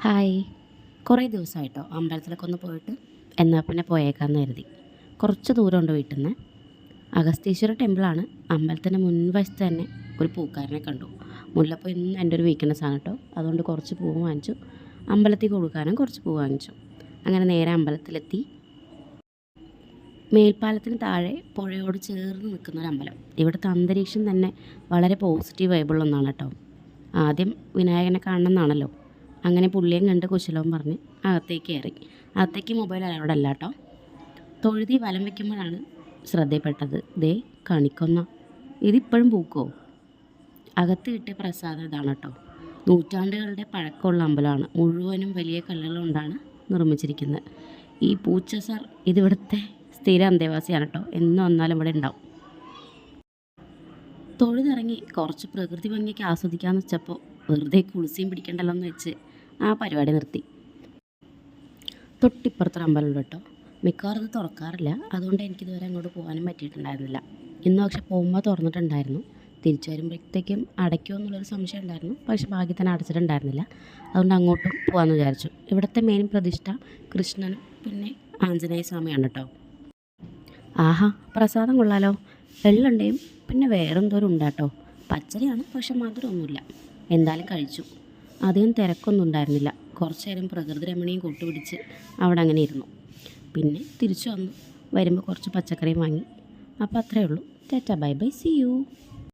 Hi. കുറേ ദിവസമായിട്ടോ അമ്പലത്തിലൊക്കെ ഒന്ന് പോയിട്ട് എന്നാൽ പിന്നെ പോയേക്കാമെന്ന് കരുതി. കുറച്ച് ദൂരമുണ്ട് വീട്ടിൽ നിന്ന്. അഗസ്തീശ്വര ടെമ്പിളാണ്. അമ്പലത്തിൻ്റെ മുൻവശത്ത് തന്നെ ഒരു പൂക്കാരനെ കണ്ടു. മുല്ലപ്പൂ ഇന്ന് എൻ്റെ ഒരു വീക്ക്നെസ്സാണ് കേട്ടോ. അതുകൊണ്ട് കുറച്ച് പൂവ് വാങ്ങിച്ചു. അമ്പലത്തിൽ കൊടുക്കാനും കുറച്ച് പൂവ് വാങ്ങിച്ചു. അങ്ങനെ നേരെ അമ്പലത്തിലെത്തി. മേൽപ്പാലത്തിന് താഴെ പുഴയോട് ചേർന്ന് നിൽക്കുന്നൊരമ്പലം. ഇവിടുത്തെ അന്തരീക്ഷം തന്നെ വളരെ പോസിറ്റീവ് വൈബുള്ള ഒന്നാണ് കേട്ടോ. ആദ്യം വിനായകനെ കാണണം എന്നാണല്ലോ. അങ്ങനെ പുള്ളിയും കണ്ട് കുശലവും പറഞ്ഞ് അകത്തേക്ക് കയറി. അകത്തേക്ക് മൊബൈൽ അലൗഡ് അല്ല കേട്ടോ. തൊഴുതി വലം വയ്ക്കുമ്പോഴാണ് ശ്രദ്ധയിൽപ്പെട്ടത്, ദേ കണിക്കൊന്ന. ഇതിപ്പോഴും പൂക്കോ? അകത്ത് കിട്ടിയ പ്രസാദം ഇതാണ് കേട്ടോ. നൂറ്റാണ്ടുകളുടെ പഴക്കമുള്ള അമ്പലമാണ്. മുഴുവനും വലിയ കല്ലുകൾ കൊണ്ടാണ് നിർമ്മിച്ചിരിക്കുന്നത്. ഈ പൂച്ച സാർ ഇതിവിടുത്തെ സ്ഥിര അന്തേവാസിയാണ് കേട്ടോ. എന്ന് വന്നാലും ഇവിടെ ഉണ്ടാവും. തൊഴുതിറങ്ങി കുറച്ച് പ്രകൃതി ഭംഗിയൊക്കെ ആസ്വദിക്കാമെന്ന് വെച്ചപ്പോൾ വെറുതെ കുളിസിയും പിടിക്കണ്ടല്ലോ എന്ന് വെച്ച് ആ പരിപാടി നിർത്തി. തൊട്ടിപ്പുറത്തൊരു അമ്പലമുണ്ട് കേട്ടോ. മിക്കവാറും ഇത് തുറക്കാറില്ല. അതുകൊണ്ട് എനിക്കിതുവരെ അങ്ങോട്ട് പോകാനും പറ്റിയിട്ടുണ്ടായിരുന്നില്ല. ഇന്ന് പക്ഷെ പോകുമ്പോൾ തുറന്നിട്ടുണ്ടായിരുന്നു. തിരിച്ചു വരുമ്പോഴത്തേക്കും അടയ്ക്കുമോ എന്നുള്ളൊരു സംശയം ഉണ്ടായിരുന്നു. പക്ഷെ ഭാഗ്യത്തിന് അടച്ചിട്ടുണ്ടായിരുന്നില്ല. അതുകൊണ്ട് അങ്ങോട്ടും പോകാമെന്ന് വിചാരിച്ചു. ഇവിടുത്തെ മെയിൻ പ്രതിഷ്ഠ കൃഷ്ണനും പിന്നെ ആഞ്ജനേയ സ്വാമിയാണ് കേട്ടോ. ആഹാ, പ്രസാദം കൊള്ളാലോ. വെള്ളുണ്ടയും പിന്നെ വേറെന്തോരം ഉണ്ടാട്ടോ. പച്ചരിയാണ്, പക്ഷെ മധുരമൊന്നുമില്ല. എന്തായാലും കഴിച്ചു. അധികം തിരക്കൊന്നും ഉണ്ടായിരുന്നില്ല. കുറച്ച് നേരം പ്രകൃതി രമണീയം കൂട്ടുപിടിച്ച് അവിടെ അങ്ങനെ ഇരുന്നു. പിന്നെ തിരിച്ചു വന്നു. വരുമ്പോൾ കുറച്ച് പച്ചക്കറിയും വാങ്ങി. അപ്പോൾ അത്രയേ ഉള്ളൂ. ടാറ്റാ, ബൈ ബൈ, സീ യു.